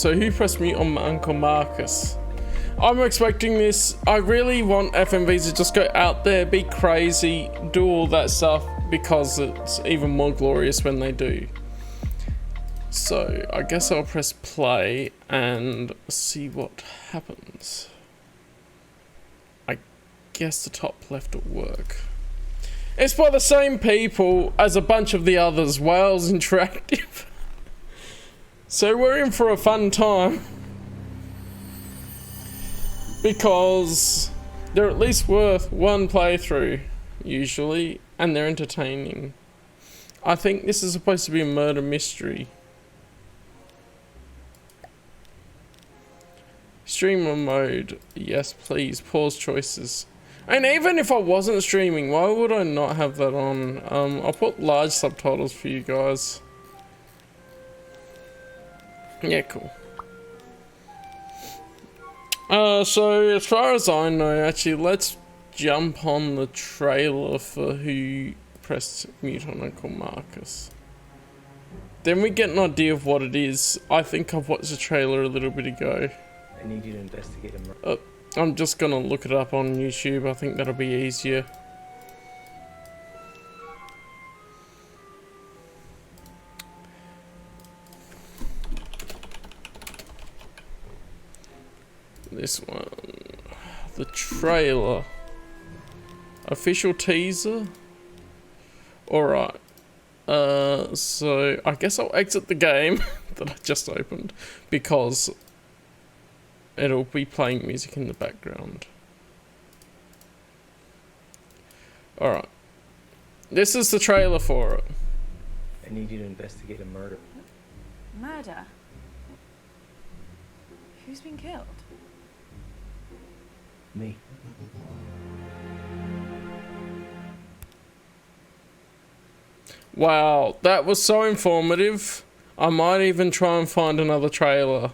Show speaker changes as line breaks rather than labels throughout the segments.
So who pressed mute on my Uncle Marcus? I'm expecting this. I really want FMVs to just go out there, be crazy, do all that stuff, because it's even more glorious when they do. So I guess I'll press play and see what happens. I guess the top left will work. It's by the same people as a bunch of the others, Wales Interactive. So we're in for a fun time. Because they're at least worth one playthrough, usually, and they're entertaining. I think this is supposed to be a murder mystery. Streamer mode, yes please, pause choices. And even if I wasn't streaming, why would I not have that on? I'll put large subtitles for you guys. Yeah, cool. So as far as I know, actually, let's jump on the trailer for who pressed mute on Uncle Marcus. Then we get an idea of what it is. I think I've watched the trailer a little bit ago.
I need you to investigate a murder.
I'm just gonna look it up on YouTube. I think that'll be easier. This one, the trailer, official teaser. Alright, so I guess I'll exit the game that I just opened because it'll be playing music in the background. Alright, this is the trailer for it.
I need you to investigate a murder.
Murder? Who's been killed?
Me.
Wow, that was so informative. I might even try and find another trailer.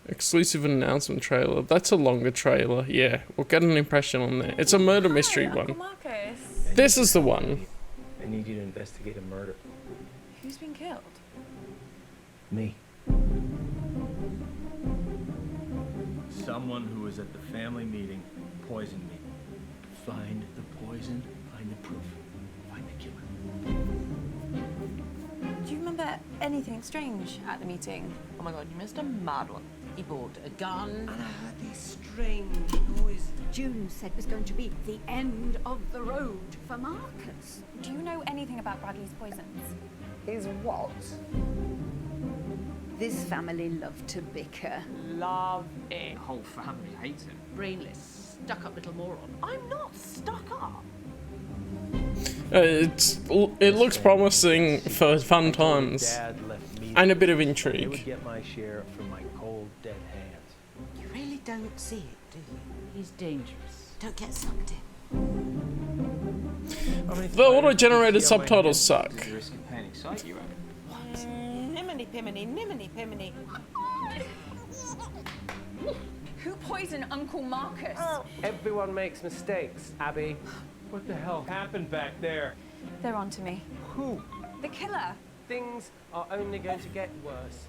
Exclusive announcement trailer. That's a longer trailer. Yeah, we'll get an impression on there. It's a murder mystery one.
Uncle Marcus.
This is the one.
I need you to investigate a murder.
Who's been killed?
Me.
Someone who was at the family meeting poisoned me. Find the poison, find the proof, find the killer.
Do you remember anything strange at the meeting?
Oh my god, you missed a mad one. He bought a gun.
And I heard these strange noises. June said was going to be the end of the road for Marcus.
Do you know anything about Bradley's poisons?
Is what? This family love to bicker.
Love it.
The whole family hates him.
Brainless, stuck-up little moron. I'm not stuck up.
It looks promising for fun times
Dad left me.
and a bit of
I would
intrigue.
get my share from my cold, dead hands.
You really don't see it, do you?
He's dangerous.
Don't get sucked in.
The auto-generated subtitles suck.
Does it risk a panic site, you reckon?
Niminy piminy, niminy piminy.
Who poisoned Uncle Marcus?
Everyone makes mistakes, Abby.
What the hell happened back there?
They're on to me.
Who?
The killer.
Things are only going to get worse.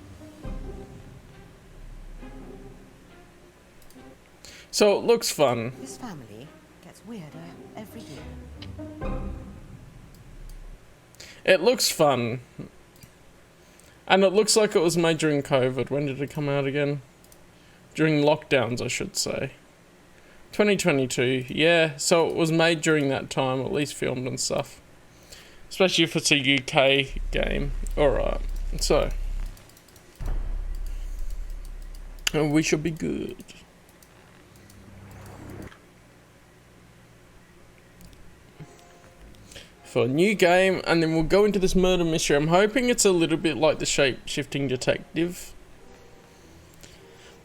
So it looks fun.
This family gets weirder every year.
It looks fun. And it looks like it was made during COVID. When did it come out again? During lockdowns, I should say. 2022. Yeah, so it was made during that time, at least filmed and stuff. Especially if it's a UK game. Alright, so. And we should be good. For a new game, and then we'll go into this murder mystery. I'm hoping it's a little bit like the shape-shifting detective.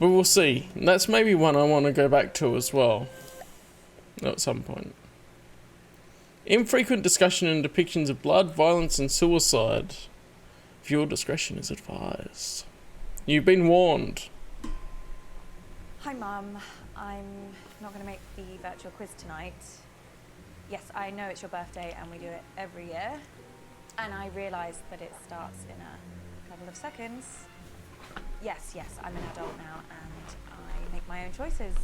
But we'll see. That's maybe one I want to go back to as well. At some point. Infrequent discussion and depictions of blood, violence and suicide. Viewer discretion is advised. You've been warned.
Hi, Mum. I'm not going to make the virtual quiz tonight. Yes, I know it's your birthday and we do it every year. And I realise that it starts in a couple of seconds. yes, I'm an adult now and I make my own choices.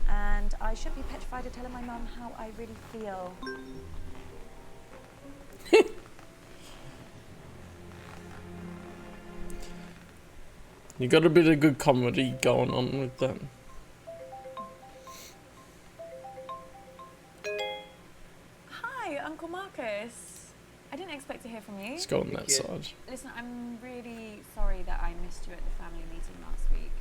And I should be petrified of telling my mum how I really feel.
You got a bit of good comedy going on with that.
Hi, Uncle Marcus. I didn't expect to hear from you.
Let's go on that side.
Listen, I'm really sorry that I missed you at the family meeting last week.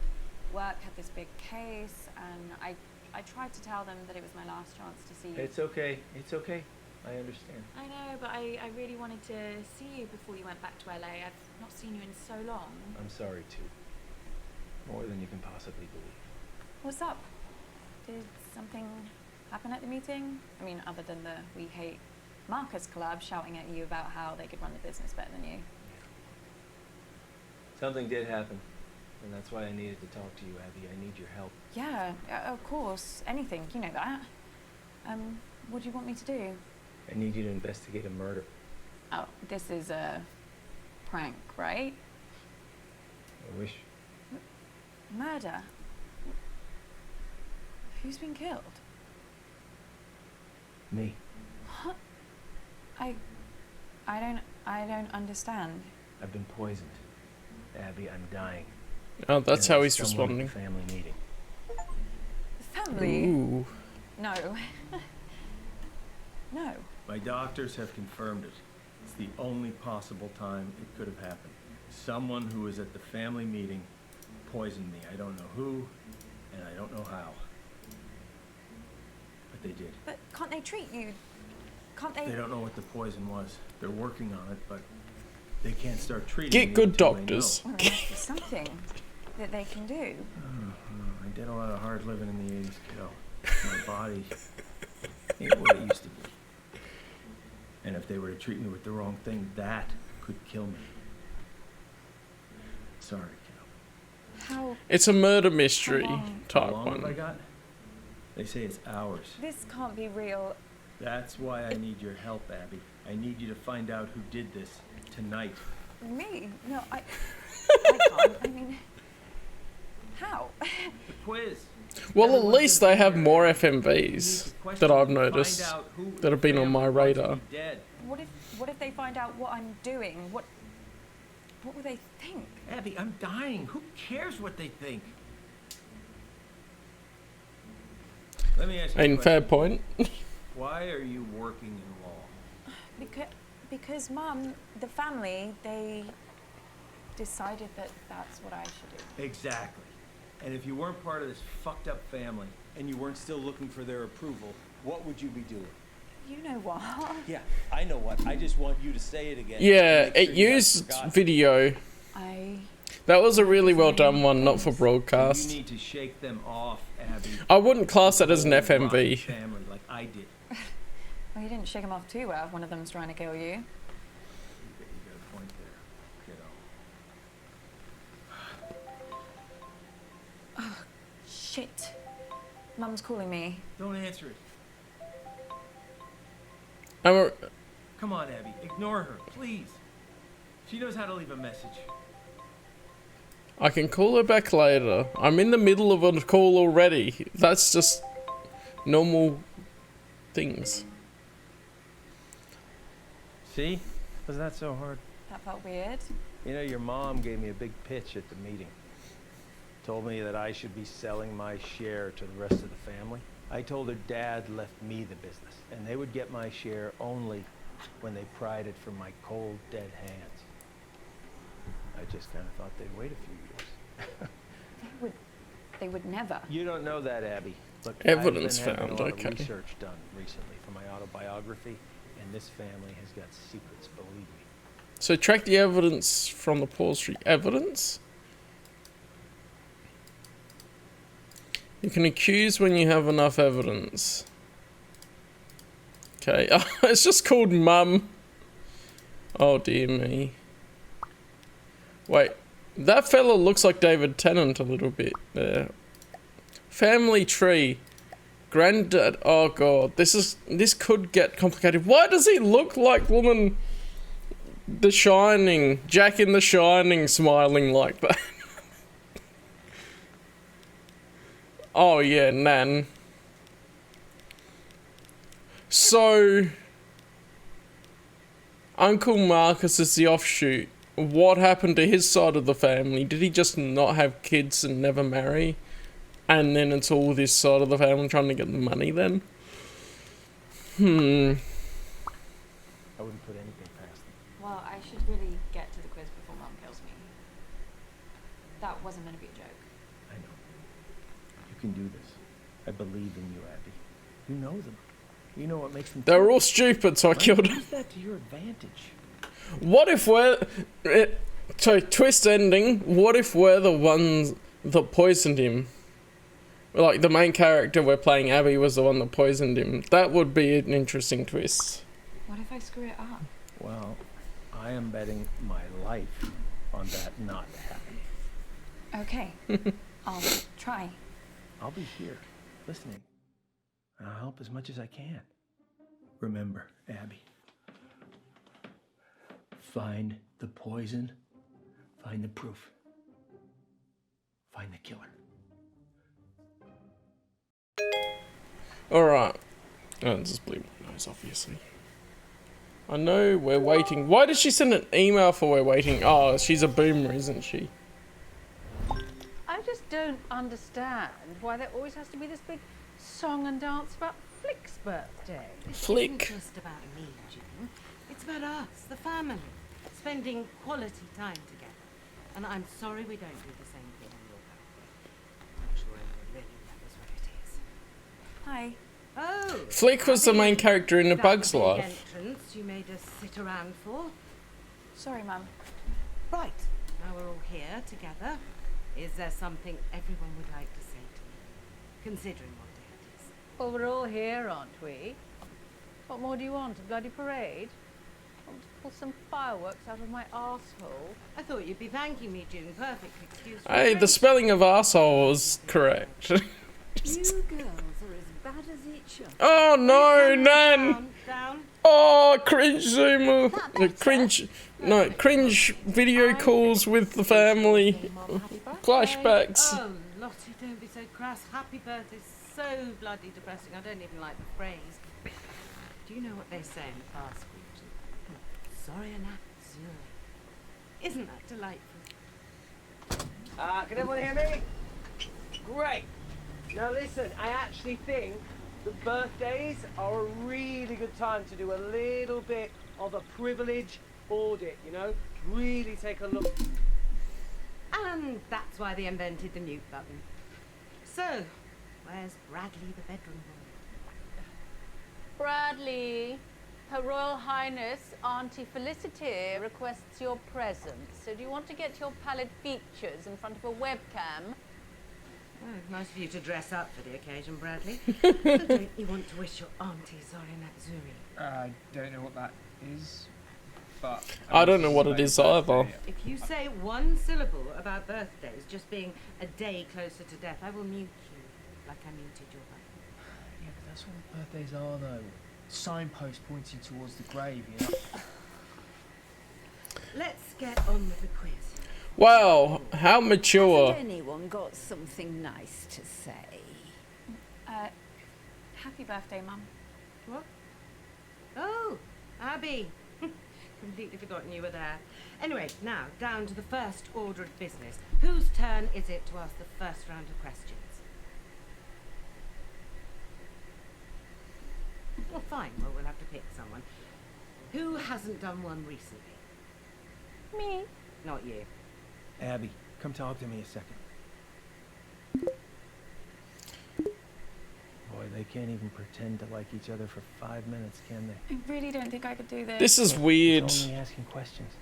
Work had this big case, and I tried to tell them that it was my last chance to see you.
It's okay. It's okay. I understand.
I know, but I really wanted to see you before you went back to LA. I've not seen you in so long.
I'm sorry, too. More than you can possibly believe.
What's up? Did something happen at the meeting? I mean, other than the We Hate Marcus collab shouting at you about how they could run the business better than you.
Something did happen, and that's why I needed to talk to you, Abby. I need your help.
Yeah, of course. Anything, you know that. What do you want me to do?
I need you to investigate a murder.
Oh, this is a prank, right?
I wish.
Murder? Who's been killed?
Me.
What? I don't understand.
I've been poisoned. Abby, I'm dying.
Oh, that's
And
how
I
he's
stumbled at
responding.
the family meeting.
Family?
Ooh.
No. No.
My doctors have confirmed it. It's the only possible time it could have happened. Someone who was at the family meeting poisoned me. I don't know who, and I don't know how. But they did.
But can't they treat you? Can't they?
They don't know what the poison was. They're working on it, but they can't start treating
Get
me
good
until they
doctors.
Well, there must be something that they can do.
know. I did a lot of hard living in the 80s, kiddo. My body ain't what it used to be. And if they were to treat me with the wrong thing, that could kill me. Sorry, kiddo.
How?
It's a murder mystery
How
type
How long have I
one.
got? They say it's hours.
This can't be real.
That's why I need your help, Abby. I need you to find out who did this tonight.
Me? No, I can't. I mean, how?
The quiz.
Well, at
Everyone's
least
gonna
they
be
have
there.
more
You need to
FMVs
question
that I've
and find
noticed
out who
that have been on my
family wants to
radar.
be dead.
What if they find out what I'm doing? What will they think?
Abby, I'm dying. Who cares what they think? Let me ask you a
In fair
question.
point.
Why are you working in law?
Because Mum, the family, they decided that that's what I should do.
Exactly. And if you weren't part of this fucked up family and you weren't still looking for their approval, what would you be doing?
You know what?
Yeah, I know what. I just want you to say it again.
Yeah,
to make
it
sure you haven't
used
forgotten.
video.
I
That was a really well done one, not for
You
broadcast.
need to shake them off, Abby.
I wouldn't class that as an
Rotten
FMV.
family like I did.
well, you didn't shake them off too well. One of them's trying to kill you.
You got a point there, kiddo.
Shit. Mum's calling me.
Don't answer it.
I'm
Come on, Abby. Ignore her, please. She knows how to leave a message.
I can call her back later. I'm in the middle of a call already. That's just normal things.
See? Was that so hard?
That felt weird.
You know, your mom gave me a big pitch at the meeting. Told me that I should be selling my share to the rest of the family. I told her Dad left me the business, and they would get my share only when they pried it from my cold, dead hands. I just kind of thought they'd wait a few years.
They would never.
You don't know that, Abby. Look,
Evidence
I've been having
found,
a lot
okay.
of research done recently for my autobiography, and this family has got secrets, believe me.
So track the evidence from the Paul Street. Evidence? You can accuse when you have enough evidence. Okay, it's just called Mum. Oh dear me. Wait, that fella looks like David Tennant a little bit there. Family tree. Granddad, oh god, this could get complicated. Why does he look like woman The Shining, Jack in The Shining smiling like that? Oh yeah, Nan. So, Uncle Marcus is the offshoot. What happened to his side of the family? Did he just not have kids and never marry? And then it's all this side of the family trying to get the money then?
I wouldn't put anything past them.
Well, I should really get to the quiz before Mum kills me. That wasn't meant to be a joke.
I know. You can do this. I believe in you, Abby. You know them. You know what makes them
They were
tick.
all stupid, so I killed them.
Use that to your advantage.
What if we're... So, twist ending, what if we're the ones that poisoned him? Like, the main character we're playing, Abby, was the one that poisoned him. That would be an interesting twist.
What if I screw it up?
Well, I am betting my life on that not happening.
Okay. I'll try.
I'll be here, listening. And I'll help as much as I can. Remember, Abby. Find the poison. Find the proof. Find the killer.
Alright. Oh, just blew my nose, obviously. I know we're waiting. Why did she send an email for we're waiting? Oh, she's a boomer, isn't she?
I just don't understand why there always has to be this big song and dance about Flick's birthday.
Flick.
It's just about me, June. It's about us, the family, spending quality time together. And I'm sorry we don't do the same thing on your birthday. I'm sure everyone really knows what it is.
Hi.
Oh!
Flick was the main character in A Bug's
That big
Life.
entrance you made us sit around for.
Sorry, Mum.
Right, now we're all here together. Is there something everyone would like to say to me, considering what day it is?
Well, we're all here, aren't we? What more do you want? A bloody parade? Want to pull some fireworks out of my arsehole?
I thought you'd be thanking me, June. Perfect excuse for
Hey, the spelling of arsehole was correct.
You girls are as bad as each other.
Oh no, Nan!
Down, down.
Oh, cringe zoomer. Cringe video calls with the family. Flashbacks.
Oh, Lottie, don't be so crass. Happy birthday is so bloody depressing. I don't even like the phrase. Do you know what they say in the past region? Sorry, Anat Zuri. Isn't that delightful?
Can everyone hear me? Great. Now listen, I actually think that birthdays are a really good time to do a little bit of a privilege audit, you know? Really take a look.
And that's why they invented the mute button. So, where's Bradley, the bedroom boy?
Bradley, Her Royal Highness Auntie Felicity requests your presence. So do you want to get your pallid features in front of a webcam?
Oh, nice of you to dress up for the occasion, Bradley. So don't you want to wish your auntie Zori Natsuri?
I don't know what that is, but...
I don't know what it is either.
If you say one syllable about birthdays just being a day closer to death, I will mute you like I muted your brother.
Yeah, but that's what birthdays are, though. Signpost pointing towards the grave, you know?
Let's get on with the quiz.
Wow, how mature.
Hasn't anyone got something nice to say?
Happy birthday, Mum.
What? Oh, Abby. Completely forgotten you were there. Anyway, now, down to the first order of business. Whose turn is it to ask the first round of questions? Well, fine. Well, we'll have to pick someone. Who hasn't done one recently?
Me?
Not you.
Abby, come talk to me a second. Boy, they can't even pretend to like each other for 5 minutes, can they?
I really don't think I could do this.
This is weird.
It's only asking questions.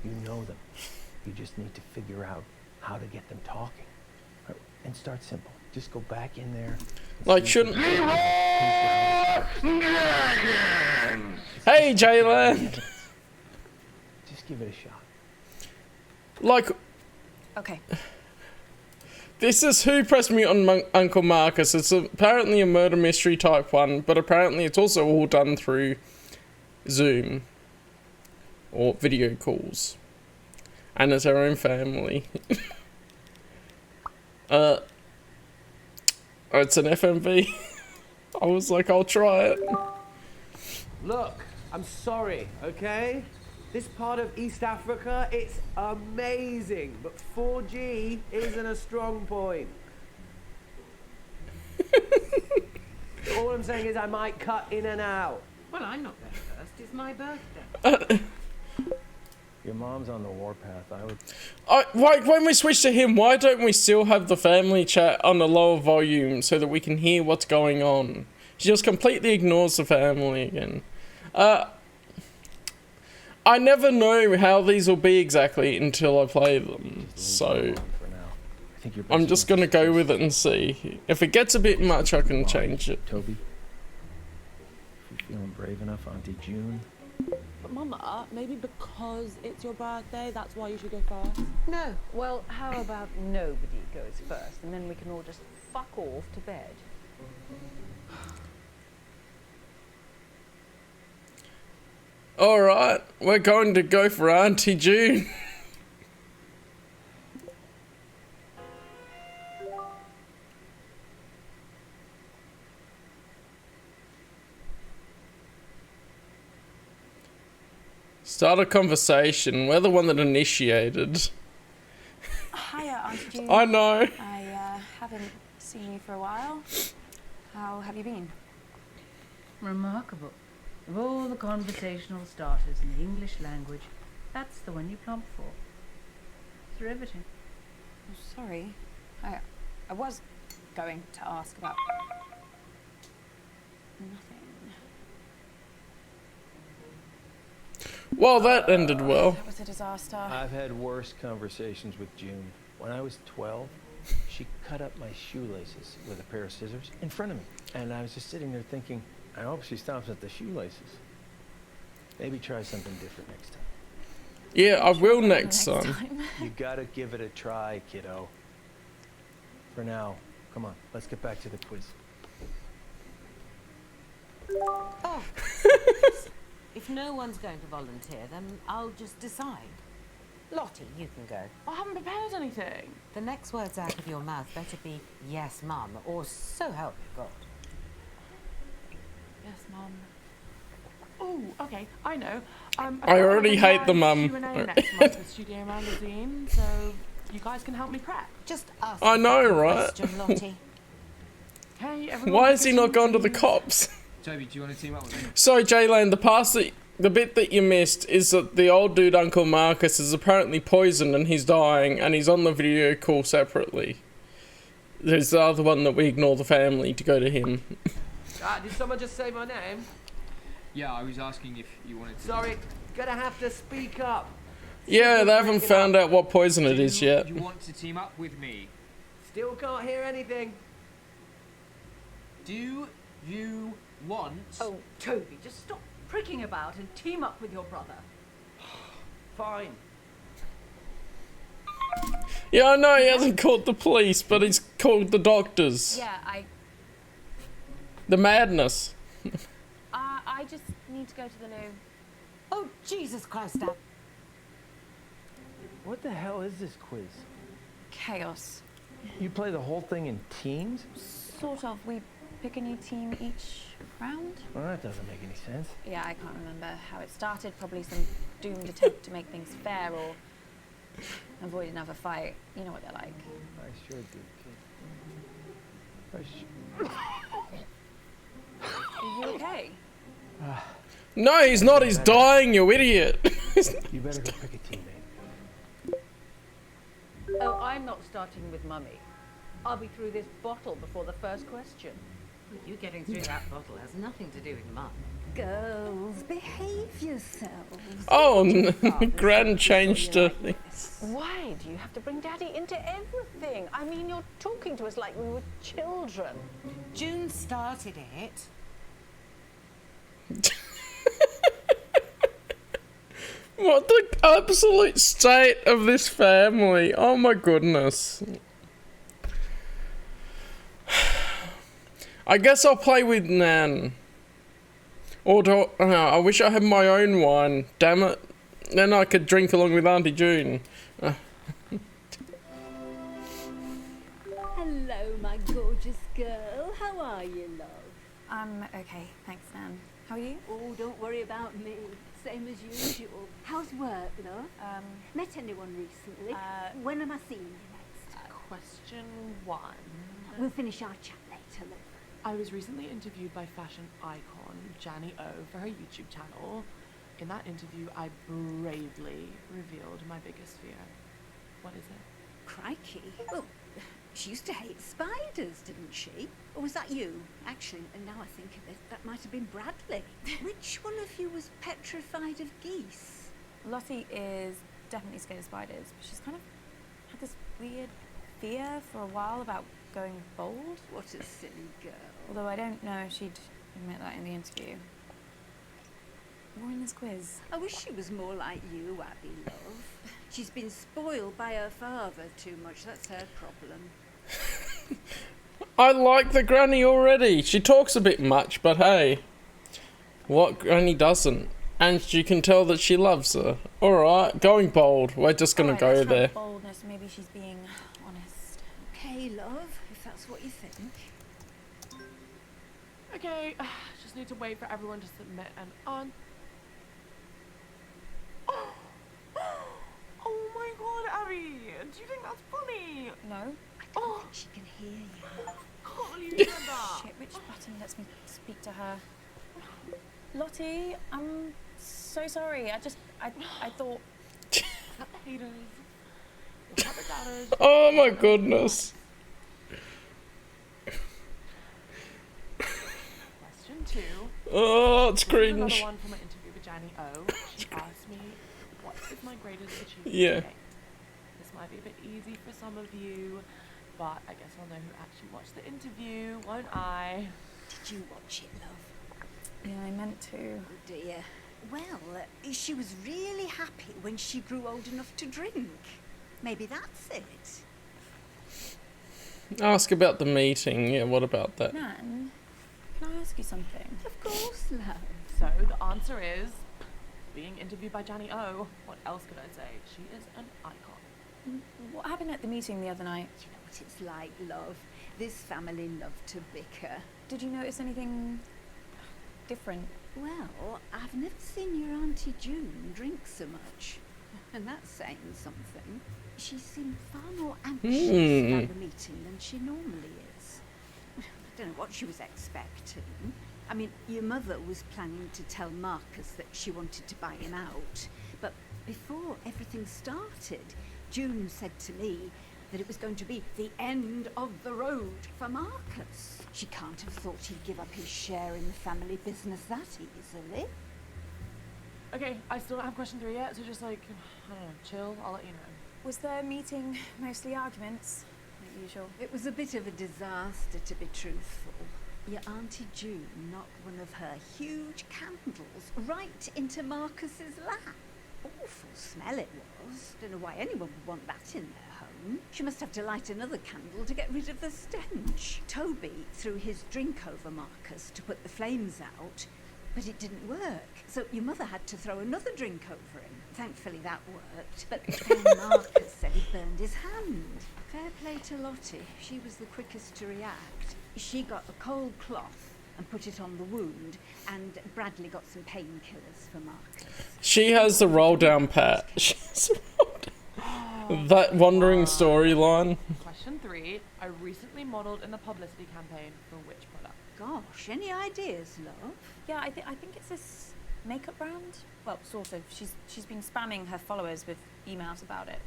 You know them. You just need to figure out how to get them talking. And start simple. Just go back in there.
Like, shouldn't... Hey, Jaylan!
Just give it a shot.
Like,
Okay.
this is Who Pressed Me on Uncle Marcus. It's apparently a murder mystery type one, but apparently it's also all done through Zoom. Or video calls. And it's our own family. Oh, it's an FMV. I was like, I'll try it.
Look, I'm sorry, okay? This part of East Africa, it's amazing, but 4G isn't a strong point. All I'm saying is I might cut in and out.
Well, I'm not going first. It's my birthday.
Your mom's on the warpath. I would.
Like, when we switch to him, why don't we still have the family chat on a lower volume so that we can hear what's going on? She just completely ignores the family again. I never know how these will be exactly until I play them, so I'm just gonna go with it and see. If it gets a bit much, I can change it.
Toby, if you're feeling brave enough, Auntie June.
But Mama, maybe because it's your birthday, that's why you should go first.
No. Well, how about nobody goes first, and then we can all just fuck off to bed.
Alright, we're going to go for Auntie June. Start a conversation. We're the one that initiated.
Hiya, Auntie June.
I know.
I haven't seen you for a while. How have you been?
Remarkable. Of all the conversational starters in the English language, that's the one you plump for. It's riveting.
Oh, sorry. I was going to ask about nothing.
Well, that ended well.
That was a disaster.
I've had worse conversations with June. When I was 12, she cut up my shoelaces with a pair of scissors in front of me. And I was just sitting there thinking, I hope she stops at the shoelaces. Maybe try something different next time.
Yeah, I will next time.
You gotta give it a try, kiddo. For now, come on, let's get back to the quiz.
Oh. If no one's going to volunteer, then I'll just decide.
Lottie, you can go.
I haven't prepared anything.
The next words out of your mouth better be yes, Mum, or so help you God.
Yes, Mum. Oh, okay, I know.
I already hate the mum.
Q&A next month with Studio Magazine, so you guys can help me prep.
Just ask.
I know, right?
Question, Lottie.
Okay, everyone.
Why has he not gone to the cops?
Toby, do you want to team up with me?
So, Jaylan, the bit that you missed is that the old dude, Uncle Marcus, is apparently poisoned and he's dying, and he's on the video call separately. There's the other one that we ignore the family to go to him.
Did someone just say my name?
Yeah, I was asking if you wanted to.
Sorry, gonna have to speak up.
Yeah, they haven't found out what poison it is yet.
You want to team up with me?
Still can't hear anything.
Do you want...
Oh, Toby, just stop pricking about and team up with your brother.
Fine.
Yeah, I know he hasn't called the police, but he's called the doctors.
Yeah,
The madness.
I just need to go to the loo.
Oh, Jesus Christ, Dad.
What the hell is this quiz?
Chaos.
You play the whole thing in teams?
Sort of. We pick a new team each round.
Well, that doesn't make any sense.
Yeah, I can't remember how it started. Probably some doomed attempt to make things fair or avoid another fight. You know what they're like.
I sure do, kid.
Are you okay?
No, he's not. He's dying, you idiot.
You better go pick a teammate.
Oh, I'm not starting with Mummy. I'll be through this bottle before the first question.
You getting through that bottle has nothing to do with Mum.
Girls, behave yourselves.
Oh, Gran changed her thing.
Why do you have to bring Daddy into everything? I mean, you're talking to us like we were children.
June started it.
What the absolute state of this family. Oh my goodness. I guess I'll play with Nan. Or do I wish I had my own wine. Damn it. Then I could drink along with Auntie June.
Hello, my gorgeous girl. How are you, love?
I'm okay, thanks, Nan. How are you?
Oh, don't worry about me. Same as usual. How's work, love? Met anyone recently? When am I seeing you next?
Question 1.
We'll finish our chat later, love.
I was recently interviewed by fashion icon Janny O for her YouTube channel. In that interview, I bravely revealed my biggest fear. What is it?
Crikey. Well, she used to hate spiders, didn't she? Or was that you? Actually, and now I think of it, that might have been Bradley. Which one of you was petrified of geese?
Lottie is definitely scared of spiders, but she's kind of had this weird fear for a while about going bald.
What a silly girl.
Although I don't know if she'd admit that in the interview. Or in this quiz.
I wish she was more like you, Abby, love. She's been spoiled by her father too much. That's her problem.
I like the granny already. She talks a bit much, but hey, what granny doesn't? And you can tell that she loves her. Alright, going bold. We're just gonna go
let's try
there.
Boldness. Maybe she's being honest.
Okay, love, if that's what you think.
Okay, just need to wait for everyone to submit an on. Oh my god, Abby! Do you think that's funny?
No.
I don't think she can hear you.
Can't believe you said that.
Shit, which button lets me speak to her? Lottie, I'm so sorry. I thought...
Haters. What about the doubters?
Oh my goodness.
Question 2.
Oh, it's
This is another
cringe.
one from my interview with Janny O. She asked me, what is my greatest achievement
Yeah.
today? This might be a bit easy for some of you, but I guess I'll know who actually watched the interview, won't I?
Did you watch it, love?
Yeah, I meant to.
Oh dear. Well, she was really happy when she grew old enough to drink. Maybe that's it.
Ask about the meeting. Yeah, what about that?
Nan, can I ask you something?
Of course, love.
So the answer is being interviewed by Janny O. What else could I say? She is an icon.
What happened at the meeting the other night?
You know what it's like, love. This family love to bicker.
Did you notice anything different?
Well, I've never seen your Auntie June drink so much. And that's saying something. She seemed far more anxious about the meeting than she normally is. I don't know what she was expecting. I mean, your mother was planning to tell Marcus that she wanted to buy him out. But before everything started, June said to me that it was going to be the end of the road for Marcus. She can't have thought he'd give up his share in the family business that easily.
Okay, I still don't have question 3 yet, so just like, I don't know, chill, I'll let you know.
Was their meeting mostly arguments, like usual?
It was a bit of a disaster, to be truthful. Your Auntie June knocked one of her huge candles right into Marcus's lap. Awful smell it was. Don't know why anyone would want that in their home. She must have to light another candle to get rid of the stench. Toby threw his drink over Marcus to put the flames out, but it didn't work. So your mother had to throw another drink over him. Thankfully that worked. But then Marcus said he burned his hand. Fair play to Lottie. She was the quickest to react. She got a cold cloth and put it on the wound, and Bradley got some painkillers for Marcus.
She has the roll down pat. She has the roll down. That wandering storyline.
Question 3. I recently modelled in the publicity campaign for which product?
Gosh, any ideas, love?
Yeah, I think it's this makeup brand. Well, sort of. She's been spamming her followers with emails about it.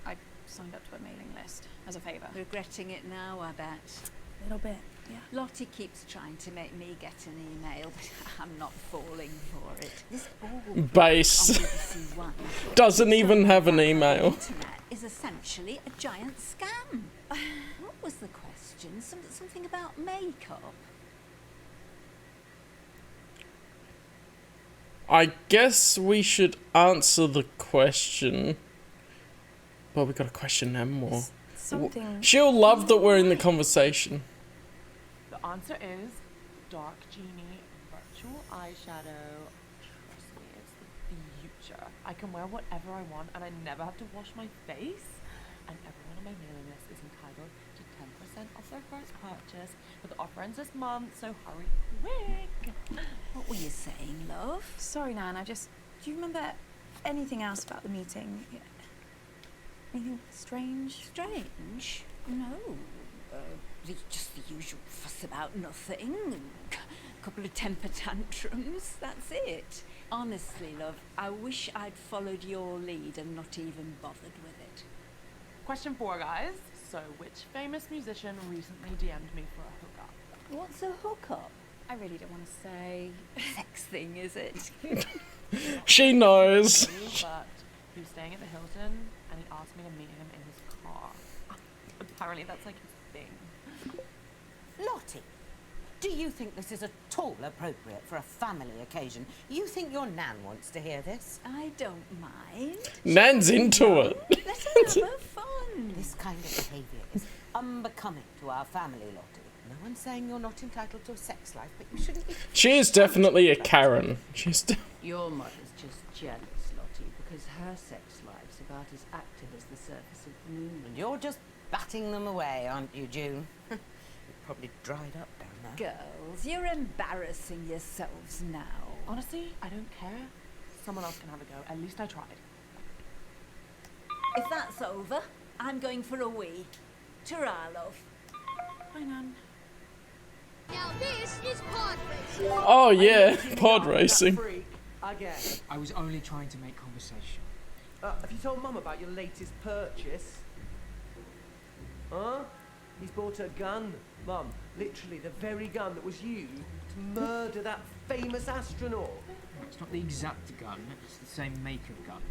I signed up to a mailing list as a favour.
Regretting it now, I bet.
A little bit, yeah.
Lottie keeps trying to make me get an email, but I'm not falling for it. This bald
Base.
on BBC One
Doesn't even have an email.
The internet is essentially a giant scam. What was the question? Something about makeup?
I guess we should answer the question. Well, we got a question now more.
Something.
She'll love that we're in the conversation.
The answer is Dark Genie Virtual Eyeshadow. Trust me, it's the future. I can wear whatever I want and I never have to wash my face. And everyone on my mailing list is entitled to notice, but the offer ends this month, so hurry quick.
What were you saying, love?
Sorry, Nan. Do you remember anything else about the meeting? Anything strange?
Strange? No. Just the usual fuss about nothing. A couple of temper tantrums. That's it. Honestly, love, I wish I'd followed your lead and not even bothered with it.
Question 4, guys. So, which famous musician recently DM'd me for a hookup?
What's a hookup?
I really don't want to say.
Sex thing, is it?
She knows.
But he was staying at the Hilton, and he asked me to meet him in his car. Apparently that's like his thing.
Lottie, do you think this is at all appropriate for a family occasion? You think your Nan wants to hear this?
I don't mind.
Nan's into it.
Let her have her fun.
This kind of behaviour is unbecoming to our family, Lottie. No one's saying you're not entitled to a sex life, but you shouldn't be...
She is definitely a Karen.
Your mother's just jealous, Lottie, because her sex life's about as active as the surface of the moon.
And you're just batting them away, aren't you, June? You've probably dried up down there.
Girls, you're embarrassing yourselves now.
Honestly, I don't care. Someone else can have a go. At least I tried.
If that's over, I'm going for a wee. Ta-ra, love.
Bye, Nan.
Now this is pod racing.
Oh yeah, pod racing.
Again.
I was only trying to make conversation.
Have you told Mum about your latest purchase? Huh? He's bought a gun, Mum. Literally the very gun that was used to murder that famous astronaut.
It's not the exact gun, it's the same make of gun,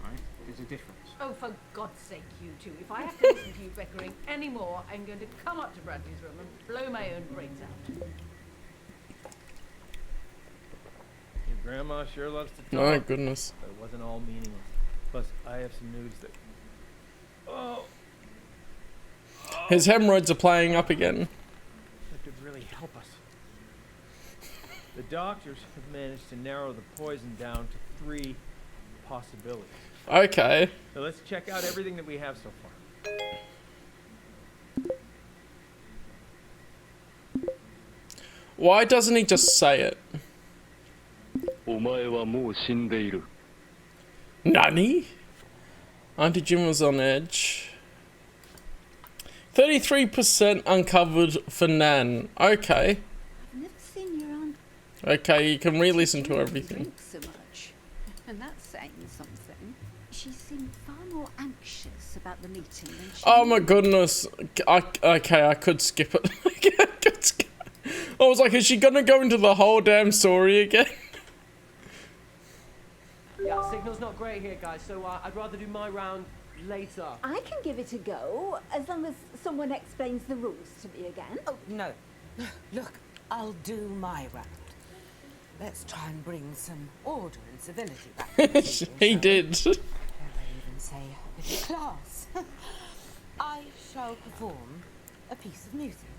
right? There's a difference.
Oh, for God's sake, you two. If I have to listen to you bickering anymore, I'm going to come up to Bradley's room and blow my own brains out.
Your grandma sure loves to talk.
My goodness.
But it wasn't all meaningless. Plus, I have some news that... Oh!
His hemorrhoids are playing up again.
That could really help us. The doctors have managed to narrow the poison down to 3 possibilities.
Okay.
So let's check out everything that we have so far.
Why doesn't he just say it?
お前はもう死んでいる。
Nani? Auntie Jim was on edge. 33% uncovered for Nan. Okay.
I've never seen your aunt
Okay, you can re-listen to everything.
drink so much. And that's saying something. She seemed far more anxious about the meeting than she...
Oh my goodness. Okay, I could skip it. I was like, is she gonna go into the whole damn story again?
Yeah, signal's not great here, guys, so I'd rather do my round later.
I can give it a go, as long as someone explains the rules to me again.
Oh, no. Look, I'll do my round. Let's try and bring some order and civility back to the meeting,
He
shall
did.
we? Dare I even say a bit of class. I shall perform a piece of music.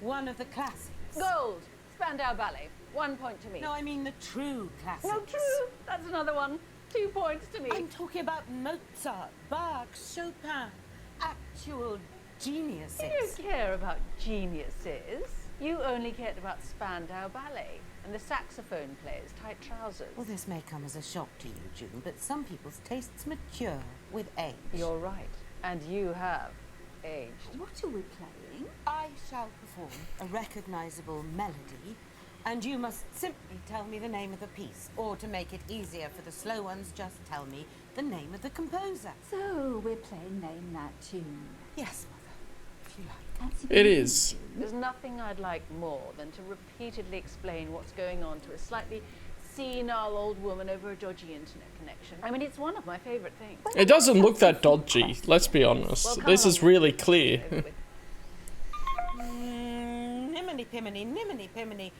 One of the classics.
Gold! Spandau Ballet. 1 point to me.
No, I mean the true classics.
No, true. That's another one. 2 points to me.
I'm talking about Mozart, Bach, Chopin. Actual geniuses.
You don't care about geniuses. You only cared about Spandau Ballet and the saxophone player's tight trousers.
Well, this may come as a shock to you, June, but some people's tastes mature with age.
You're right. And you have aged.
What are we playing?
I shall perform a recognizable melody, and you must simply tell me the name of the piece, or to make it easier for the slow ones, just tell me the name of the composer.
So, we're playing Name That Tune.
Yes, Mother, if you like.
It is.
There's nothing I'd like more than to repeatedly explain what's going on to a slightly senile old woman over a dodgy internet connection. I mean, it's one of my favourite things.
It doesn't look that dodgy, let's be honest.
Well,
This is really clear.
Niminy piminy, niminy piminy.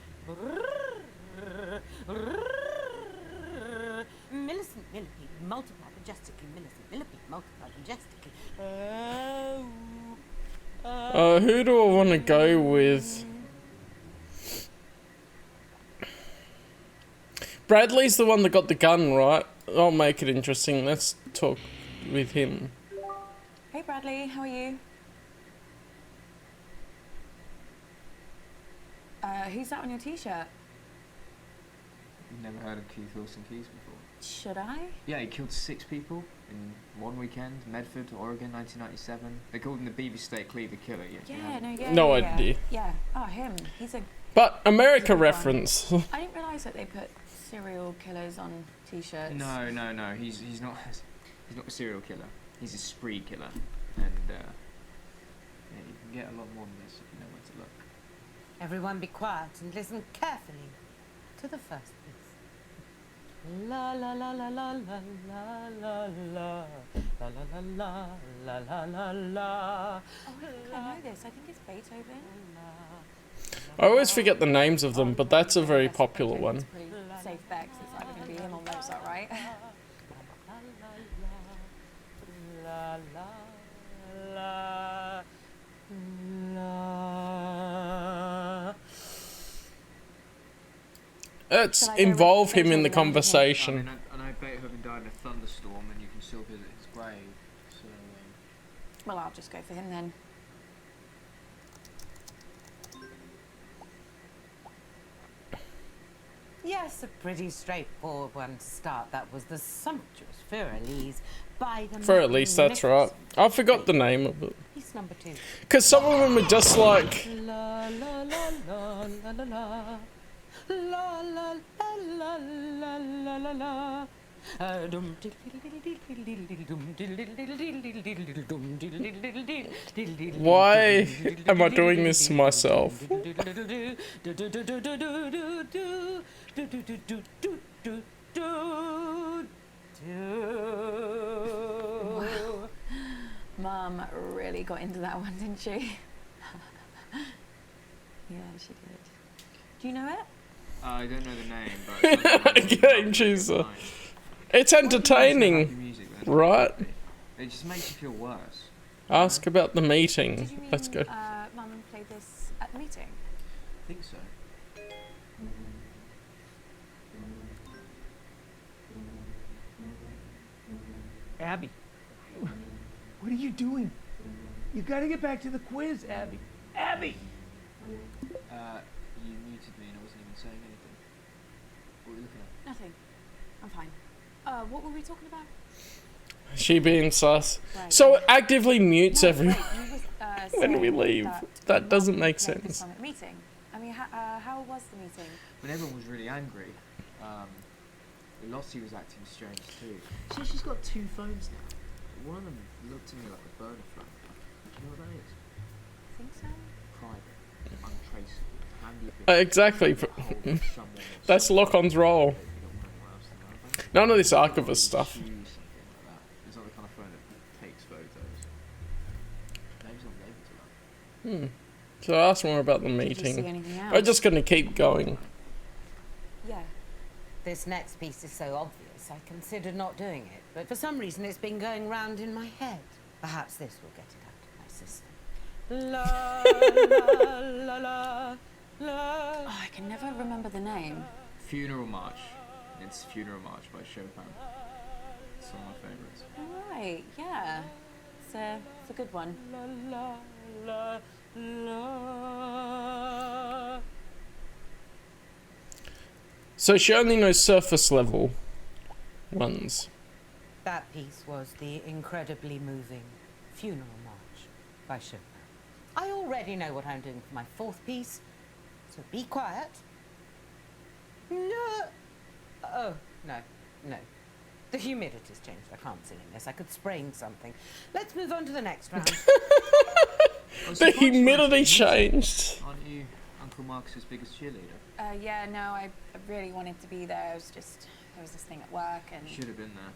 Millicent millipede, multiply majestically. Millicent millipede, multiply majestically.
Who do I want to go with? Bradley's the one that got the gun, right? I'll make it interesting. Let's talk with him.
Hey Bradley, how are you? Who's that on your t-shirt?
You've never heard of Keith Wilson Keys before?
Should I?
Yeah, he killed 6 people in one weekend, Medford, Oregon, 1997. They called him the Beaver State Cleaver Killer.
No idea.
Yeah. Oh, him. He's a...
But America reference.
I didn't realise that they put serial killers on t-shirts.
No. He's not a serial killer. He's a spree killer. And, yeah, you can get a lot more than this if you know where to look.
Everyone be quiet and listen carefully to the first piece. La la la la la la la la la la la la la la la la.
Oh, I think I know this. I think it's Beethoven.
I always forget the names of them, but that's a very popular one.
It's pretty safe bet 'cause it's either going to be him or Mozart, right?
La la la la.
Let's involve him in the conversation.
I know Beethoven died in a thunderstorm, and you can still visit his grave. So,
Well, I'll just go for him then.
Yes, a pretty straightforward one to start. That was the sumptuous Fur-Elise by the
For at least that's right. I forgot the name of it.
Piece number 2.
Because some of them are just like...
La la la la la la la. La la la la la la la la.
Why am I doing this to myself?
Mum really got into that one, didn't she? Yeah, she did. Do you know it?
I don't know the name, but...
Game chooser. It's entertaining, right?
It just makes you feel worse.
Ask about the meeting.
Did you mean,
Let's go.
Mum played this at the meeting?
I think so.
Abby, what are you doing? You gotta get back to the quiz, Abby. Abby!
You muted me and I wasn't even saying anything. What were you looking at?
Nothing. I'm fine. What were we talking about?
She being sus.
Right.
So it actively mutes everyone
You was,
when we
saying
leave. That doesn't make
played this
sense.
one at the meeting. I mean, how was the meeting?
When everyone was really angry, Lottie was acting strange too. She's got 2 phones now. One of them looked to me like a burner phone. Do you know what that is?
I think so.
Private, untraceable, handy.
Exactly. That's Lock-on's role. None of this archivist stuff.
It's not the kind of phone that takes photos. Name's not labeled to that.
So ask more about the
Did you
meeting.
see anything else?
We're just going to keep going.
Yeah.
This next piece is so obvious, I considered not doing it. But for some reason, it's been going round in my head. Perhaps this will get it out of my system. La la la la la.
Oh, I can never remember the name.
Funeral March. It's Funeral March by Chopin. It's one of my favourites.
All right. Yeah. It's a good one.
La la la la.
So she only knows surface level ones.
That piece was the incredibly moving Funeral March by Chopin. I already know what I'm doing for my 4th piece, so be quiet. No. Oh, no. The humidity's changed. I can't sing in this. I could sprain something. Let's move on to the next round.
The humidity changed.
Aren't you Uncle Marcus's biggest cheerleader?
Yeah, no, I really wanted to be there. It was just, there was this thing at work and...
You should have been there.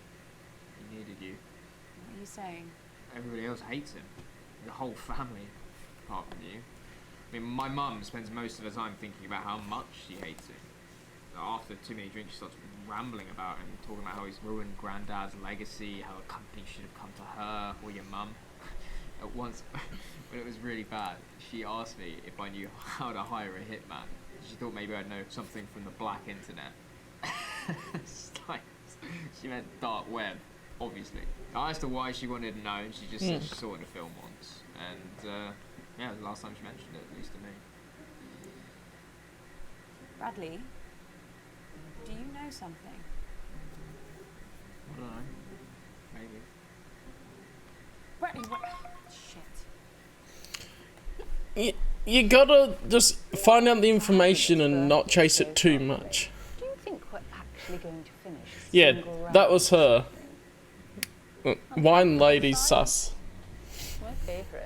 He needed you.
What are you saying?
Everybody else hates him. The whole family, apart from you. I mean, my mum spends most of her time thinking about how much she hates him. After too many drinks, she starts rambling about him, talking about how he's ruined Granddad's legacy, how a company should have come to her or your mum. At once, when it was really bad, she asked me if I knew how to hire a hitman. She thought maybe I'd know something from the black internet. She meant dark web, obviously. I asked her why she wanted to know, and she just said she saw it in a film once. And yeah, the last time she mentioned it, at least to me.
Bradley, do you know something?
I don't know. Maybe.
Bradley, what? Shit.
You gotta just find out the information and not chase it too much.
Do you think we're actually going to finish?
Yeah, that was her. Wine lady sus.
My favourite.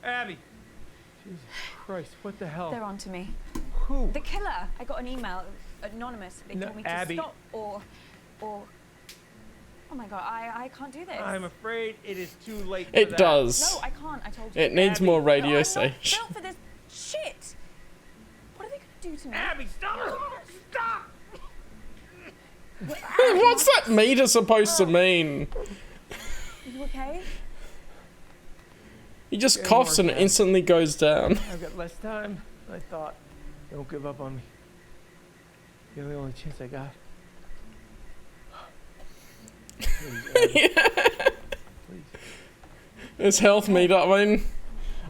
Abby! Jesus Christ, what the hell?
They're on to me.
Who?
The killer. I got an email, anonymous. They
No,
told me to
Abby.
stop or. Oh my god, I can't do this.
I'm afraid it is too late for
It
that.
does.
No, I can't. I told you.
It needs more radio station.
I'm not built for this shit. What are they gonna do to me?
Abby, stop! Stop!
What's that meter supposed to mean?
Are you okay?
He just
Getting
coughs
more
and it
gas.
instantly goes down.
I've got less time than I thought. Don't give up on me. You're the only chance I got. Please, Abby.
It's health meter. I mean,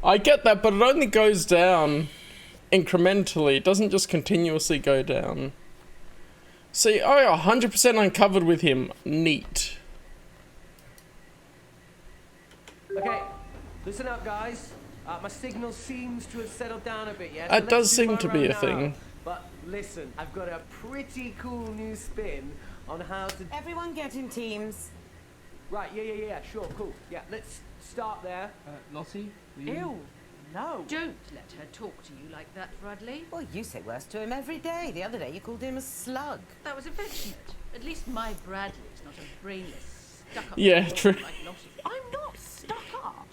I get that, but it only goes down incrementally. It doesn't just continuously go down. See, 100% uncovered with him. Neat.
Okay, listen up, guys. My signal seems to have settled down a bit, yeah?
That
So
does
let's do
seem
my
to be a
round
thing.
now. But listen, I've got a pretty cool new spin on how to...
Everyone get in teams.
Right, yeah, sure, cool. Yeah, let's start there.
Lottie?
Ew. No.
Don't let her talk to you like that, Bradley.
Well, you say worse to him every day. The other day you called him a slug.
That was affectionate. At least my Bradley's not a brainless, stuck-up
Yeah,
fool
true.
like Lottie.
I'm not stuck up.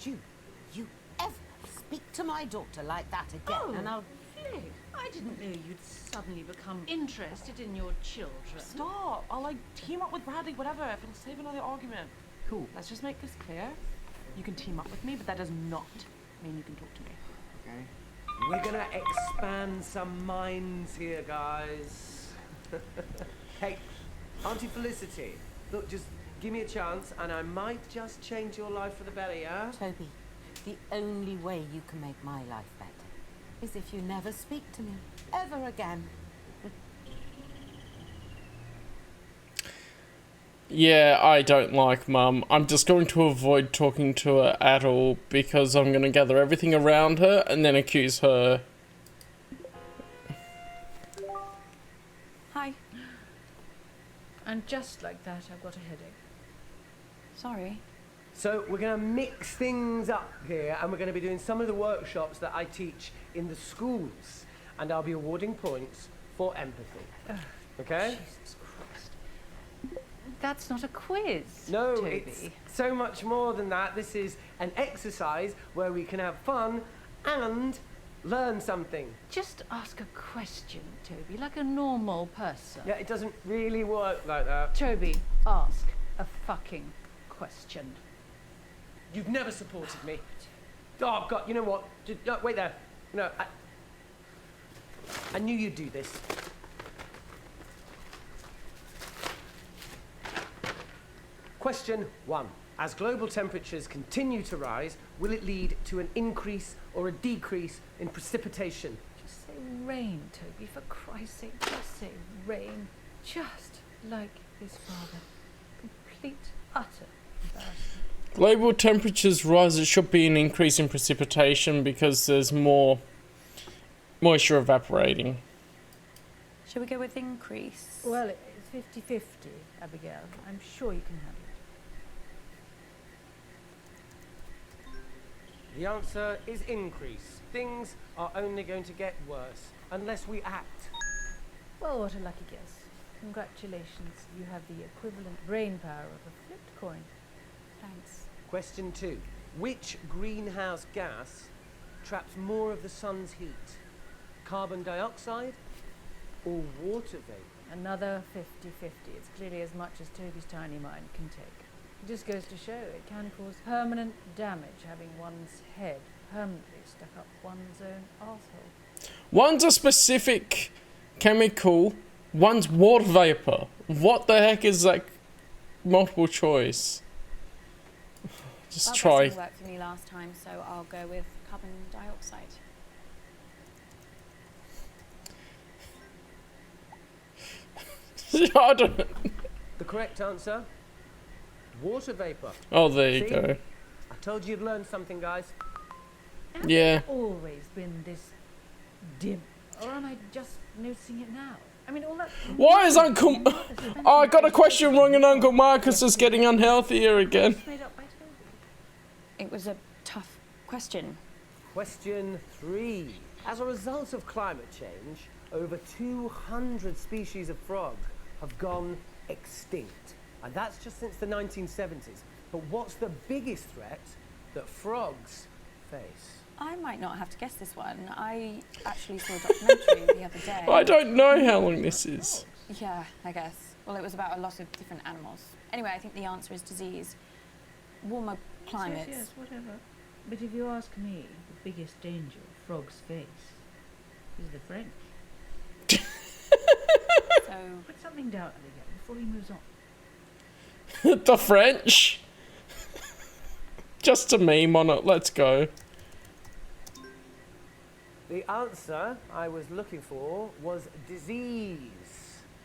You ever speak to my daughter like that again,
Oh,
and I'll...
Philip, I didn't know you'd suddenly become interested in your children.
Stop! I'll like team up with Bradley, whatever, if it'll save another argument. Cool, let's just make this clear. You can team up with me, but that does not mean you can talk to me.
Okay.
We're gonna expand some minds here, guys. Hey, Auntie Felicity, look, just give me a chance and I might just change your life for the better, yeah?
Toby, the only way you can make my life better is if you never speak to me ever again.
Yeah, I don't like Mum. I'm just going to avoid talking to her at all because I'm going to gather everything around her and then accuse her.
Hi.
And just like that, I've got a headache.
Sorry.
So we're going to mix things up here and we're going to be doing some of the workshops that I teach in the schools. And I'll be awarding points for empathy. Okay?
Jesus Christ. That's not a quiz,
No,
Toby.
it's so much more than that. This is an exercise where we can have fun and learn something.
Just ask a question, Toby, like a normal person.
Yeah, it doesn't really work like that.
Toby, ask a fucking question.
You've never supported me. Oh, God, you know what? No, wait there. No, I knew you'd do this. Question 1. As global temperatures continue to rise, will it lead to an increase or a decrease in precipitation?
Just say rain, Toby, for Christ's sake. Just say rain. Just like his father. Complete, utter embarrassment.
Global temperatures rise, it should be an increase in precipitation because there's more moisture evaporating.
Shall we go with increase?
Well, it's 50-50, Abigail. I'm sure you can have it.
The answer is increase. Things are only going to get worse unless we act.
Well, what a lucky guess. Congratulations. You have the equivalent brain power of a flipped coin.
Thanks.
Question 2. Which greenhouse gas traps more of the sun's heat? Carbon dioxide or water vapor?
Another 50-50. It's clearly as much as Toby's tiny mind can take. It just goes to show it can cause permanent damage having one's head permanently stuck up one's own arsehole.
One's a specific chemical, one's water vapor. What the heck is that multiple choice? Just
Well,
try.
that didn't work for me last time, so I'll go with carbon dioxide.
I don't know.
The correct answer, water vapor.
Oh, there you
See?
go.
I told you you'd learn something, guys.
Yeah.
Has it always been this dim, or am I just noticing it now? I mean, all that.
Why is Uncle... Oh, I got a question wrong and Uncle Marcus is getting unhealthier again.
It was a tough question.
Question 3. As a result of climate change, over 200 species of frog have gone extinct. And that's just since the 1970s. But what's the biggest threat that frogs face?
I might not have to guess this one. I actually saw a documentary the other day.
I don't know how long this is.
Yeah, I guess. Well, it was about a lot of different animals. Anyway, I think the answer is disease. Warmer climates.
Yes, whatever. But if you ask me, the biggest danger frogs face is the French.
So
put something down again before he moves on.
The French? Just a meme on it, let's go.
The answer I was looking for was disease.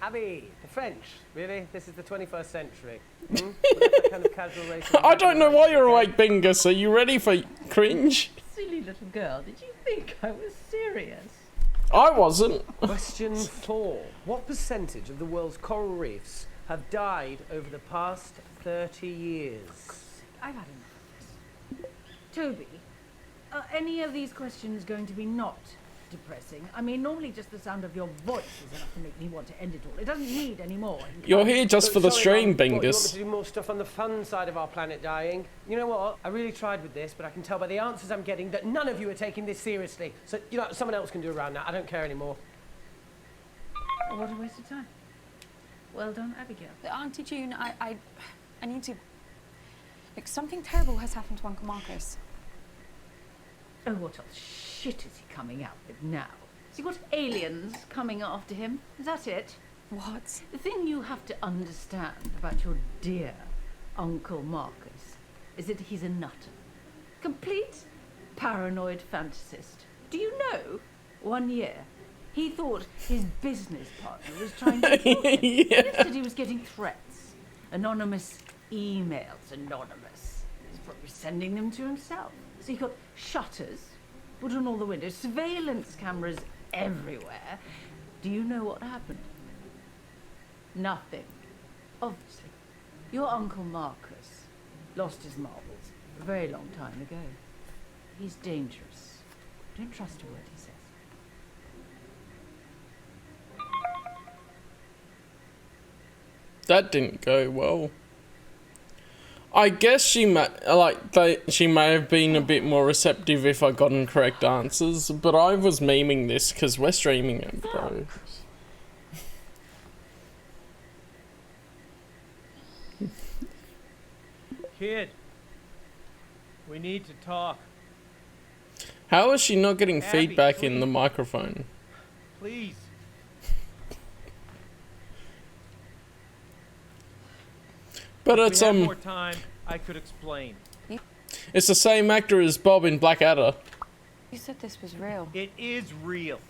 Abby, the French, really? This is the 21st century. Hmm? That kind of casual racism.
I don't know why you're awake, Bingus. Are you ready for cringe?
Silly little girl, did you think I was serious?
I wasn't.
Question 4. What percentage of the world's coral reefs have died over the past 30 years?
I've had enough of this. Toby, are any of these questions going to be not depressing? I mean, normally just the sound of your voice is enough to make me want to end it all. It doesn't need any more.
You're here just for the stream,
Mum. What, you want me
Bingus.
to do more stuff on the fun side of our planet dying? You know what? I really tried with this, but I can tell by the answers I'm getting that none of you are taking this seriously. So, you know, someone else can do around that. I don't care anymore.
Oh, what a waste of time. Well done, Abigail.
Auntie June, I need to... Look, something terrible has happened to Uncle Marcus.
Oh, what else shit is he coming out with now? Has he got aliens coming after him? Is that it?
What?
The thing you have to understand about your dear Uncle Marcus is that he's a nutter. Complete paranoid fantasist. Do you know, 1 year, he thought his business partner was trying to kill him.
Yeah.
Instead he was getting threats. Anonymous emails, anonymous. He's probably sending them to himself. So he got shutters put on all the windows, surveillance cameras everywhere. Do you know what happened? Nothing. Obviously. Your Uncle Marcus lost his marbles a very long time ago. He's dangerous. Don't trust a word he says.
That didn't go well. I guess she may have been a bit more receptive if I gotten correct answers, but I was memeing this because we're streaming it, bro.
Kid, we need to talk.
How is she not getting
Abby,
feedback in
please.
the microphone?
Please.
But
If
it's
we had more time, I could explain.
it's the same actor as Bob in Blackadder.
You said this was real.
It is real.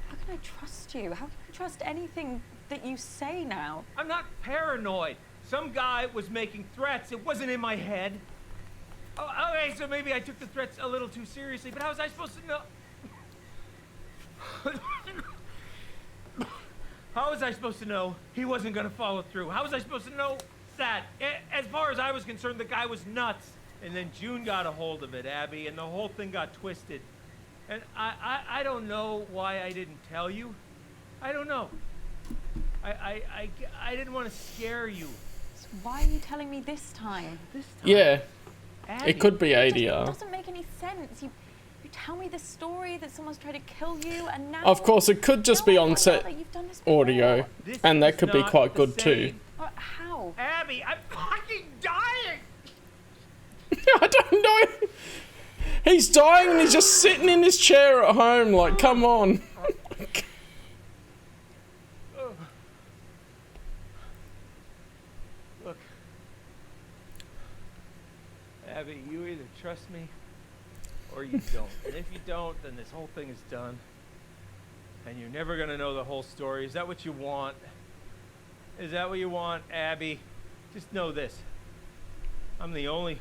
How can I trust you? How can I trust anything that you say now?
I'm not paranoid. Some guy was making threats. It wasn't in my head. Oh, okay, so maybe I took the threats a little too seriously, but how was I supposed to know? How was I supposed to know he wasn't going to follow through? How was I supposed to know that? As far as I was concerned, the guy was nuts. And then June got a hold of it, Abby, and the whole thing got twisted. And I don't know why I didn't tell you. I don't know. I didn't want to scare you.
So why are you telling me this time?
Yeah,
Abby,
it could be
It
ADR.
doesn't make any sense. You tell me the story that someone's tried to kill you, and now...
Of course, it could just be on set audio, and that could be quite good too.
How?
Abby, I'm fucking dying!
I don't know. He's dying and he's just sitting in his chair at home like, come on.
Abby, you either trust me or you don't. And if you don't, then this whole thing is done. And you're never gonna know the whole story. Is that what you want? Is that what you want, Abby? Just know this. I'm the only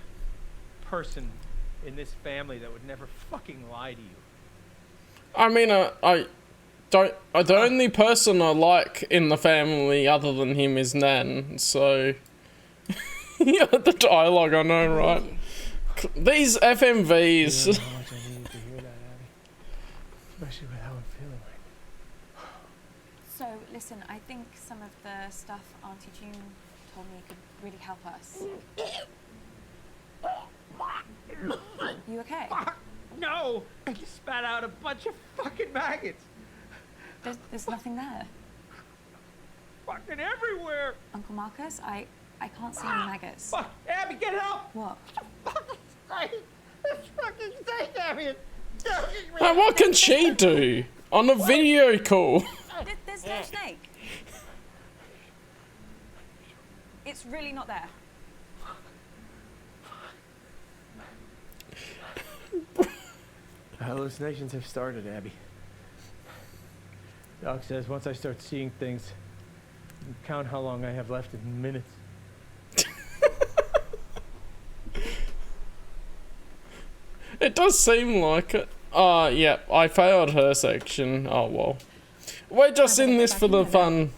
person in this family that would never fucking lie to you.
I mean, the only person I like in the family other than him is Nan, so... Yeah, the dialogue, I know, right? These FMVs...
You know how much I needed to hear that, Abby. Especially with how I'm feeling right
So, listen, I think some of the stuff Auntie June told me could really help us. You okay?
No! I just spat out a bunch of fucking maggots!
There's nothing there.
Fucking everywhere!
Uncle Marcus, I can't see any maggots.
Fuck! Abby, get help!
What?
This fucking snake, Abby!
Now, what can she do on a video call?
There's no snake. It's really not there.
Hallucinations have started, Abby. Doc says once I start seeing things, count how long I have left in minutes.
It does seem like it. Yeah, I failed her section. Oh well. We're just in this for the fun.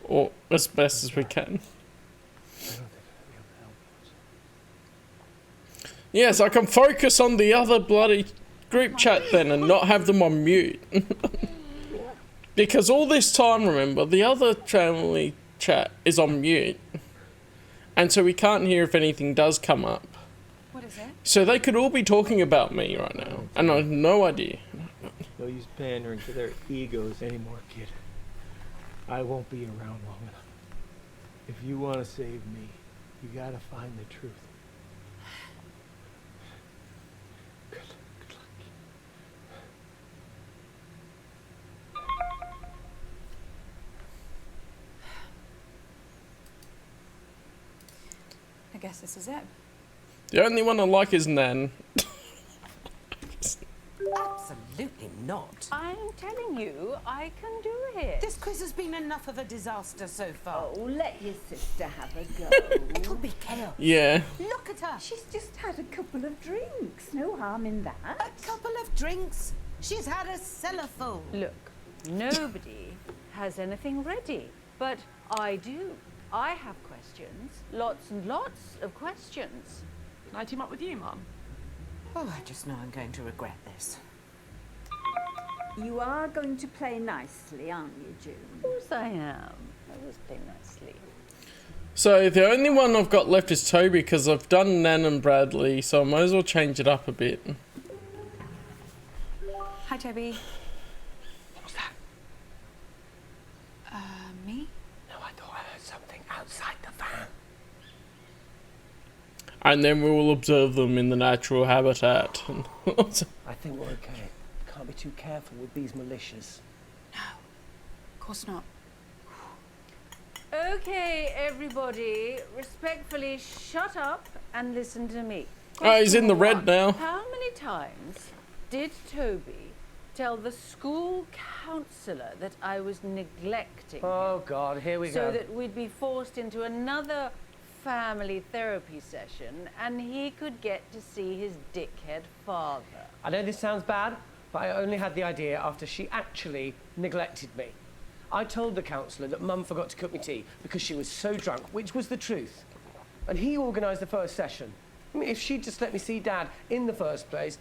Or as best as we can. Yes, I can focus on the other bloody group chat then and not have them on mute. Because all this time, remember, the other family chat is on mute. And so we can't hear if anything does come up.
What is it?
So they could all be talking about me right now. And I have no idea.
No use pandering to their egos anymore, kid. I won't be around long enough. If you want to save me, you gotta find the truth. Good luck.
I guess this is it.
The only one I like is Nan.
Absolutely not.
I'm telling you, I can do it.
This quiz has been enough of a disaster so far.
Oh, let your sister have a go.
It'll be chaos.
Yeah.
Look at her.
She's just had a couple of drinks. No harm in that.
A couple of drinks? She's had a cellar full.
Look, nobody has anything ready, but I do. I have questions. Lots and lots of questions.
Can I team up with you, Mum?
Oh, I just know I'm going to regret this.
You are going to play nicely, aren't you, June?
Of course I am. I always play nicely.
So the only one I've got left is Toby because I've done Nan and Bradley, so I might as well change it up a bit.
Hi, Toby.
What was that?
Me?
No, I thought I heard something outside the van.
And then we will observe them in the natural habitat.
I think we're okay. Can't be too careful with these militias.
Of course not.
Okay, everybody, respectfully shut up and listen to me.
Oh, he's in the
Question
red now.
How many times did Toby tell the school counsellor that I was neglecting him?
Oh, God, here we
so
go.
that we'd be forced into another family therapy session and he could get to see his dickhead father.
I know this sounds bad, but I only had the idea after she actually neglected me. I told the counsellor that Mum forgot to cook me tea because she was so drunk, which was the truth. And he organised the first session. I mean, if she'd just let me see Dad in the first place,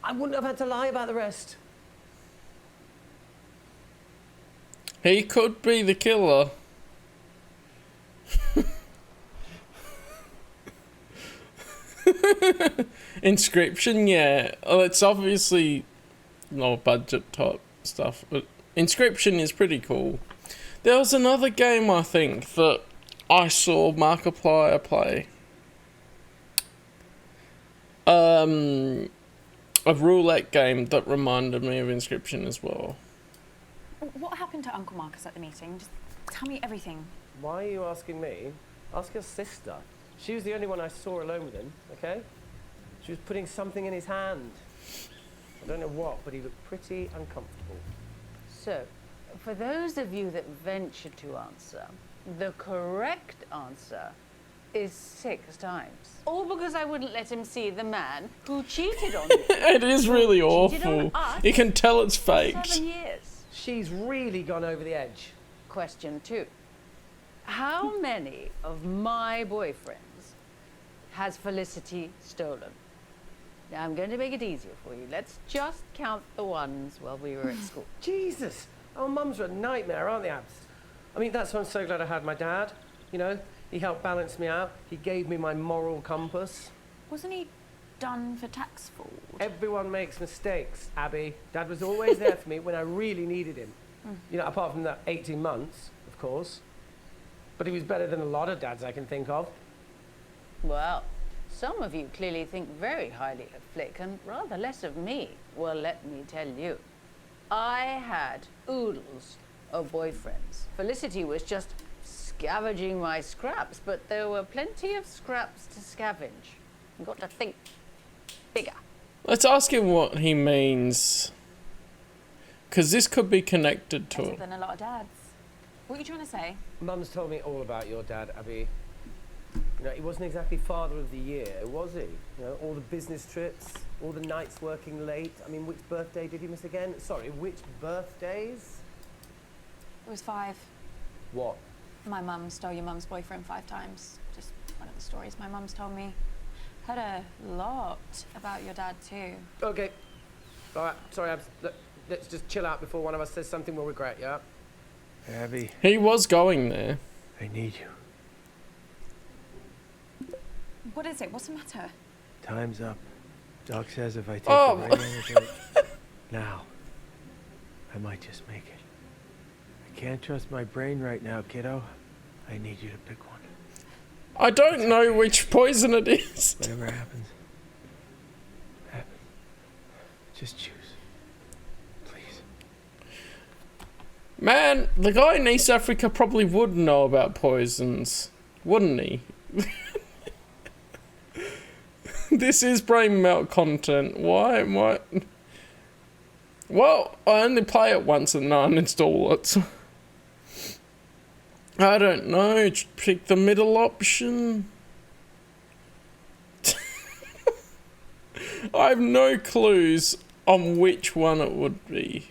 I wouldn't have had to lie about the rest.
He could be the killer. Inscription, yeah. Oh, it's obviously not budget type stuff, but Inscription is pretty cool. There was another game, I think, that I saw Markiplier play. A roulette game that reminded me of Inscription as well.
What happened to Uncle Marcus at the meeting? Just tell me everything.
Why are you asking me? Ask your sister. She was the only one I saw alone with him, okay? She was putting something in his hand. I don't know what, but he looked pretty uncomfortable.
So, for those of you that venture to answer, the correct answer is 6 times. All because I wouldn't let him see the man who cheated on you.
It is really
Cheated on
awful.
us
You can tell it's
for
faked.
7 years.
She's really gone over the edge.
Question 2. How many of my boyfriends has Felicity stolen? Now, I'm going to make it easier for you. Let's just count the ones while we were at school.
Jesus! Our mums are a nightmare, aren't they, Abs? I mean, that's why I'm so glad I had my dad. You know, he helped balance me out. He gave me my moral compass.
Wasn't he done for tax fraud?
Everyone makes mistakes, Abby. Dad was always there for me when I really needed him. You know, apart from that 18 months, of course. But he was better than a lot of dads I can think of.
Well, some of you clearly think very highly of Flick and rather less of me. Well, let me tell you. I had oodles of boyfriends. Felicity was just scavenging my scraps, but there were plenty of scraps to scavenge. You've got to think bigger.
Let's ask him what he means. Because this could be connected to
Better
it.
than a lot of dads. What are you trying to say?
Mum's told me all about your dad, Abby. You know, he wasn't exactly father of the year, was he? You know, all the business trips, all the nights working late. I mean, which birthday did he miss again? Sorry, which birthdays?
It was 5.
What?
My mum stole your mum's boyfriend 5 times. Just one of the stories my mum's told me. Heard a lot about your dad too.
Okay. All right, sorry, Abs. Look, let's just chill out before one of us says something we'll regret, yeah?
Abby,
He was going there.
I need you.
What is it? What's the matter?
Time's up. Doc says if I take
Oh.
the right antidote now, I might just make it. I can't trust my brain right now, kiddo. I need you to pick one.
I don't know which poison it is.
Whatever happens, happens. Just choose. Please.
Man, the guy in East Africa probably would know about poisons, wouldn't he? This is brain melt content. Why? What? Well, I only play it once and not uninstall it. I don't know. Pick the middle option. I have no clues on which one it would be.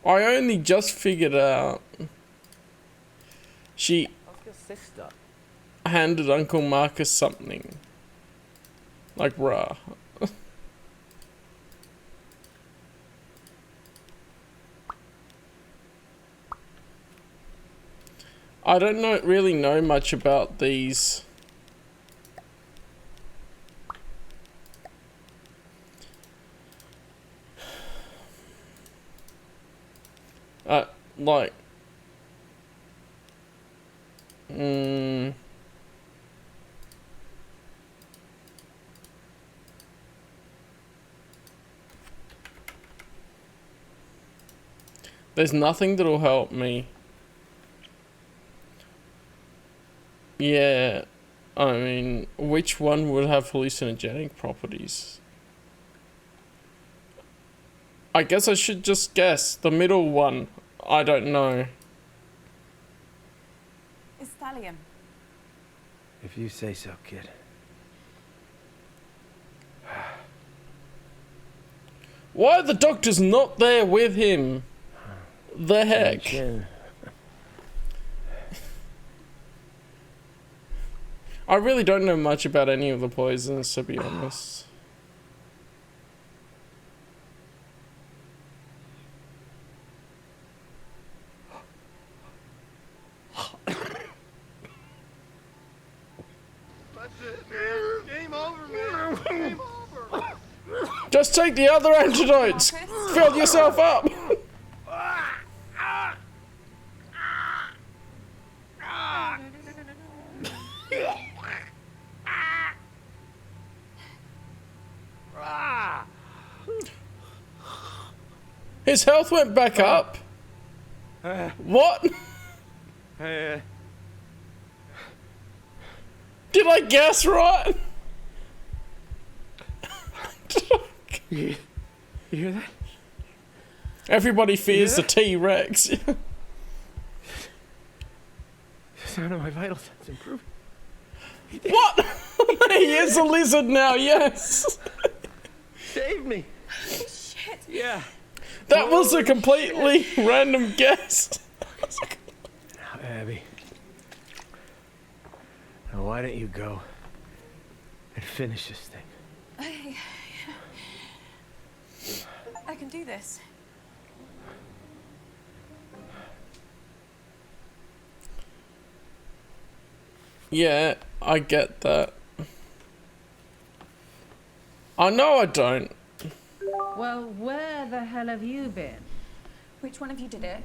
I only just figured out. She
Ask your sister.
handed Uncle Marcus something. Like, rah. I don't really know much about these. Like. There's nothing that'll help me. Yeah, I mean, which one would have hallucinogenic properties? I guess I should just guess. The middle one. I don't know.
It's thallium.
If you say so, kid.
Why are the doctors not there with him? The heck? I really don't know much about any of the poisons, to be honest.
That's it, man. Game over, man. Game over.
Just take the other antidotes! Fill yourself up! His health went back up. What? Did I guess right?
You hear that?
Everybody fears the T-Rex.
The sound of my vital signs improving.
What? He is a lizard now, yes.
Save me.
Shit.
Yeah.
That was a completely random guess.
Now, Abby. Now, why don't you go and finish this thing?
I can do this.
Yeah, I get that. I know I don't.
Well, where the hell have you been?
Which one of you did it?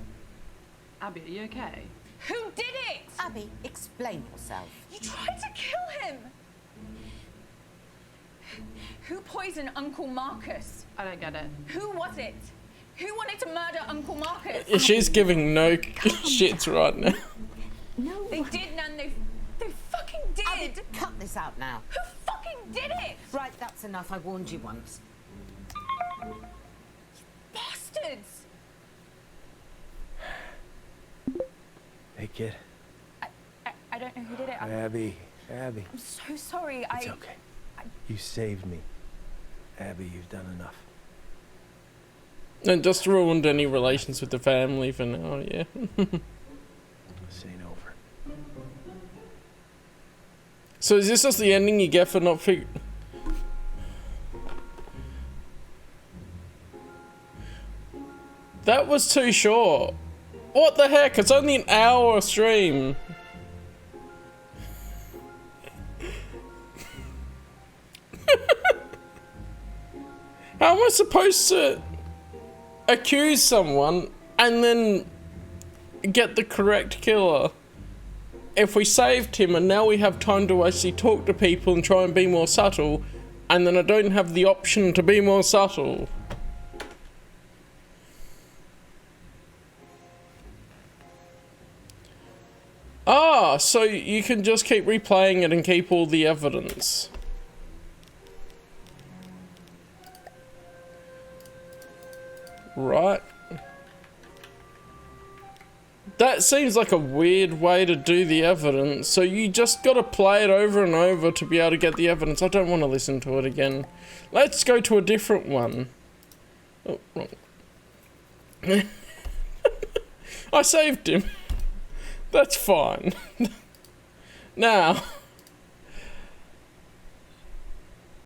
Abby, are you okay?
Who did it?
Abby, explain yourself.
You tried to kill him. Who poisoned Uncle Marcus?
I don't get it.
Who was it? Who wanted to murder Uncle Marcus?
She's giving no shits right now.
No. They did, Nan. They fucking did.
Abby, cut this out now.
Who fucking did it?
Right, that's enough. I warned you once.
Bastards.
Hey, kid.
I don't know who did it.
Abby.
I'm so sorry.
It's okay. You saved me. Abby, you've done enough.
And just ruined any relations with the family for now, yeah.
This ain't over.
So is this just the ending you get for not fig- That was too short. What the heck? It's only an hour stream. How am I supposed to accuse someone and then get the correct killer? If we saved him and now we have time to actually talk to people and try and be more subtle, and then I don't have the option to be more subtle. Ah, so you can just keep replaying it and keep all the evidence. Right. That seems like a weird way to do the evidence. So you just gotta play it over and over to be able to get the evidence. I don't want to listen to it again. Let's go to a different one. Oh, wrong. I saved him. That's fine. Now...